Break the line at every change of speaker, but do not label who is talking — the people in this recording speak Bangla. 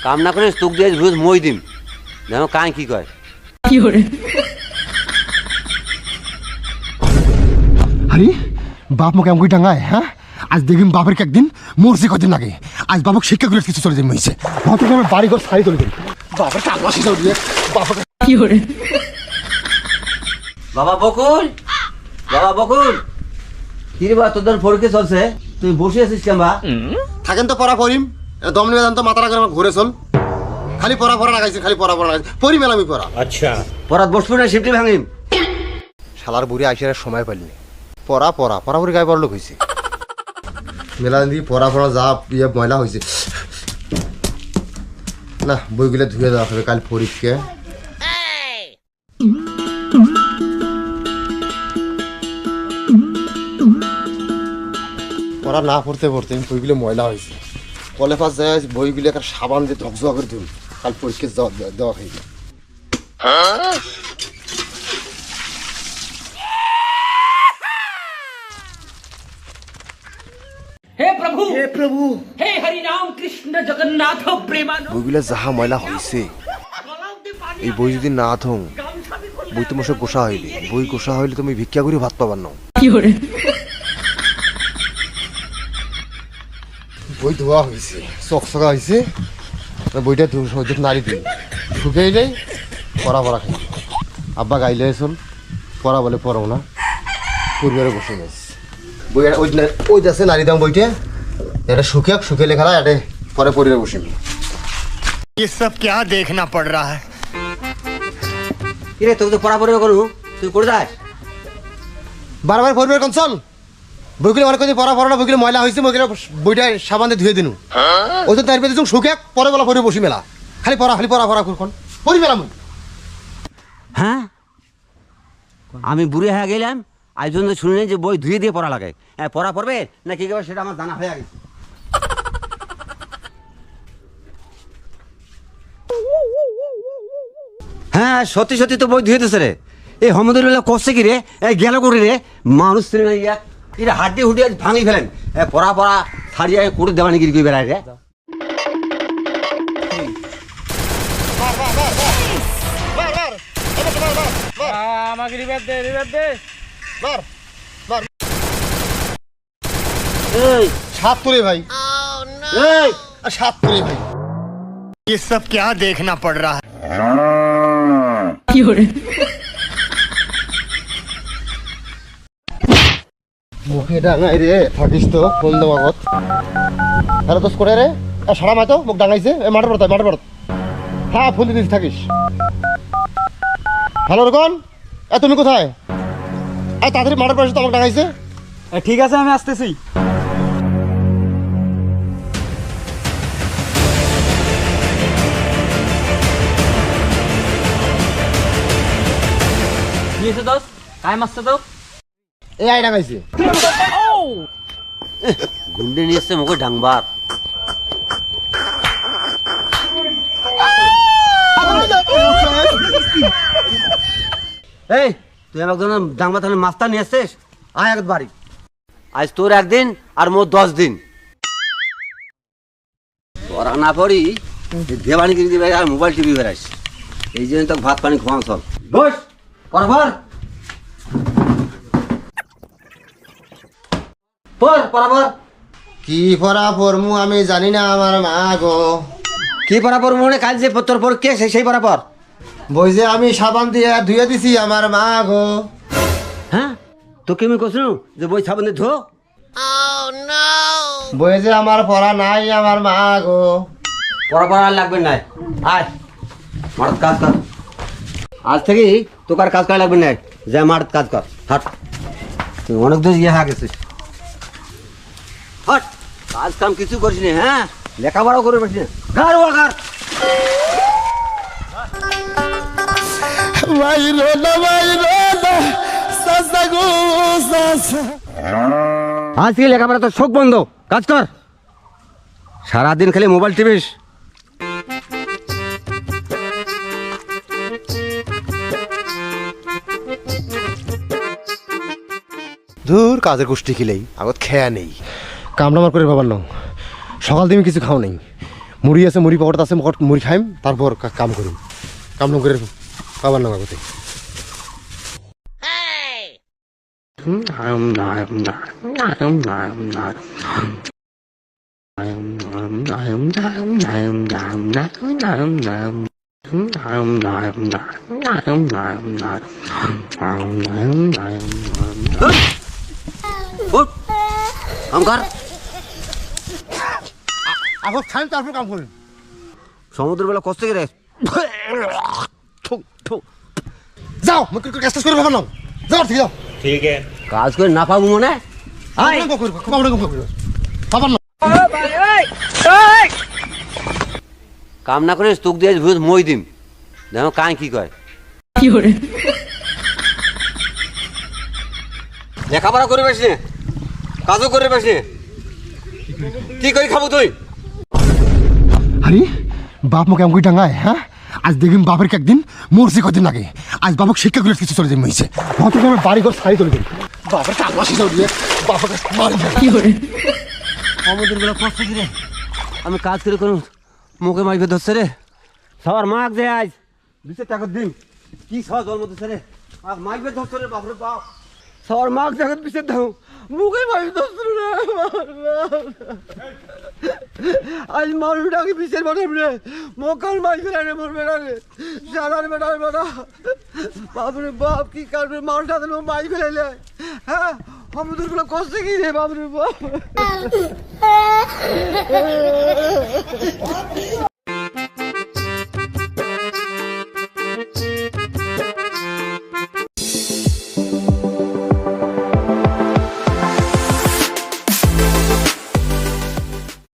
কাম না করে তোক দিয়ে রোজ মই দিম দেখো কাই কি কয়
কি করে
আরে বাপ মুখে আমাকে টাঙ্গায় হ্যাঁ আজ দেখিম বাপের একদিন মরছে কদিন আগে আজ বাবুক শিক্ষা করে কিছু চলে যাই মইছে হয়তো আমি বাড়ি ঘর সারি চলে যাই বাপের টাকা শিশাও দিয়ে বাপের
কি করে
বাবা বকুল কি রে বা তোদের পরীক্ষা চলছে তুই বসে আছিস কেন বা
থাকেন তো পড়া পড়িম দম নিয়ে তো মাথা রাখেন আমার ঘুরে চল খালি পড়া লাগাইছি খালি পড়া লাগাইছি পড়িম আমি পড়া
আচ্ছা পড়াত বসবো না শিফটি ভাঙিম
শালার বুড়ি আইসার সময় পাইনি পড়া করে গায়ে বড় লোক হয়েছে মেলা দিন পড়া যা ইয়ে ময়লা হয়েছে না বইগুলো ধুয়ে দেওয়া হবে কাল পরীক্ষা পড়া না পড়তে বইগুলো ময়লা হয়েছে কলে পাশ যায় বইগুলো একটা সাবান দিয়ে ধকঝক করে দিন কাল পরীক্ষা দেওয়া হয়েছে
हे प्रभु हे हरि राम कृष्ण जगन्नाथ प्रेमानंद
বইগুলো যাহা ময়লা হয়েছে এই বই যদি না থং বই তো মশে গোসা হইলে তুমি ভিক্ষা করে ভাত পাবার না
কি করে
বই ধোয়া হয়েছে চকচকা হয়েছে বইটা সহ্য নাড়ি দিই শুকিয়ে যাই পড়া খাই আব্বা গাইলে চল পড়া বলে পড়াও না পূর্বের বসে গেছে বই ওই যাচ্ছে নাড়ি দাম বইটা এটা শুকিয়ে লেখা না এটা পরে পড়ে বসে
ये सब क्या देखना पड़ रहा है
কি রে তোকে তো পড়া পড়বে করু তুই করে যাস
বারবার পড়বে কোন চল বইগুলো অনেক কিছু পড়া না বইগুলো ময়লা হয়েছে বইটা সাবান দিয়ে ধুয়ে দিনু ওই তো তার পেছনে শুকিয়ে পরে বেলা পড়ে বসি মেলা খালি পড়া করখন পড়ি মেলা মুই
হ্যাঁ আমি বুড়ি হয়ে গেলাম আজ পর্যন্ত শুনিনি যে বই ধুয়ে দিয়ে পড়া লাগে হ্যাঁ পড়া পড়বে না কি করবে সেটা আমার জানা হয়ে গেছে হ্যাঁ সত্যি তো বই ধুয়ে দিছে রে এই হমদুল্লাহ করছে কি রে এই গেল করে রে মানুষ এরা হাড্ডি হুডি আজ ভাঙি ফেলেন পড়া ছাড়িয়ে করে দেওয়া নাকি কি বেড়ায় রে
আমাকে রিভার দে
এই
সাত তোরে ভাই
এই
সাত তোরে ভাই
ये सब क्या देखना पड़ रहा है
কি করে
মুখে ডাঙাই রে থাকিস তো ফোন দেওয়া আগত হ্যালো তোস করে রে সারা মাতো মুখ ডাঙাইছে মাঠে পড়ত হ্যাঁ ফোন দিতে থাকিস হ্যালো রকন তুমি কোথায় তাড়াতাড়ি মাঠের পড়ে তো আমাকে ডাঙাইছে
ঠিক আছে আমি আসতেছি काय मस्त तो
এই আই ডাঙাইছে
গুন্ডে নিয়ে এসছে মুখে ডাংবার এই তুই আমাকে ডাংবার তাহলে মাস্টার নিয়ে এসছিস আয় এক বাড়ি আজ তোর একদিন আর মোর 10 দিন পড়া না পড়ি দেবানি কিনে দিবে আর মোবাইল টিভি বেড়াইস এই জন্য তো ভাত পানি খাওয়ান সব বস পড়াবার পড়াবার
কি পড়া পড়মু আমি জানি না আমার মা গো
কি পড়াবার মনে কাল যে তোর পরীক্ষা সেই পড়াবার
বই যে আমি সাবান দিয়ে ধুয়ে দিছি আমার মা গো
হ্যাঁ তোকে আমি কইছ যে বই সাবান দিয়ে ধো
বই যে আমার পড়া নাই আমার মা গো
পড়া আর লাগবে না আয় মাঠ কাজ কর আজ থেকে তোকে আর কাজ করা লাগবে না যা মাঠ কাজ কর হাট তুই অনেক দূর ইয়ে হয়ে গেছিস হাট কাজ কাম কিছু করিস না হ্যাঁ লেখাপড়াও করে বসিস না ঘর ওয়াকার আজকে লেখাপড়া তো শোক বন্ধ কাজ কর সারাদিন খালি মোবাইল টিপিস
দূর কাজের গোষ্ঠী খিলেই আগত খেয়া নেই কামড়ামার করে ভাবার নাও সকাল থেকে কিছু খাও নেই, মুড়ি আছে, মুড়ি পকড় আছে, মুড়ি খাইম, তারপর কাম করিম, কাম করে খাবার নামা কোথায়।
উঠ, কাম কর।
এখন খাইম তারপর কাম করিম।
সমুদ্রের বেলা কষ্ট কি রে?
যাও কাজ করে খাবার নাও, যাও ঠিক যাও।
কাজ করে না পাবো মনে
খাবার নাও।
কাম না করে তোক দিয়ে মই দিম, দেখো কাই কি কয়। লেখাপড়া করে পাস নে, কাজও করে পাস নে, কি করে খাবো তুই?
আরে বাপ মুখে আমাকে টাঙ্গায়, হ্যাঁ আজ দেখিম বাপের একদিন মরছে কদিন আগে, আজ বাপক শিক্ষা করে কিছু চলে যাই মইছে, হয়তো আমার বাড়ি ঘর ছাড়ি চলে যাই, বাপের টাকা শিখা দিয়ে বাপকে মারি কি করে।
সমুদ্রের বেলা কষ্ট কি রে? আমি কাজ করে করুন মুখে মাইবে ধরছে রে। সবার মাক যে আজ 20 টাকা দিন, কি সব জন্ম দিচ্ছে রে, আর মাইবে ধরছে রে বাপরে বাপ। সবার মাক দেখে 20 দাও, মুখে মাইবে ধরছে রে। আজ মানুষটাকে 20 বানাবে রে, মোকাল মাই ফেলে রে মোর বেড়া রে, জানার বেড়া বেড়া বাপরে বাপ, কি কারণে মানুষটা মাই ফেলে। হ্যাঁ সমুদ্রের গুলো কষ্ট কি রে বাপরে বাপ।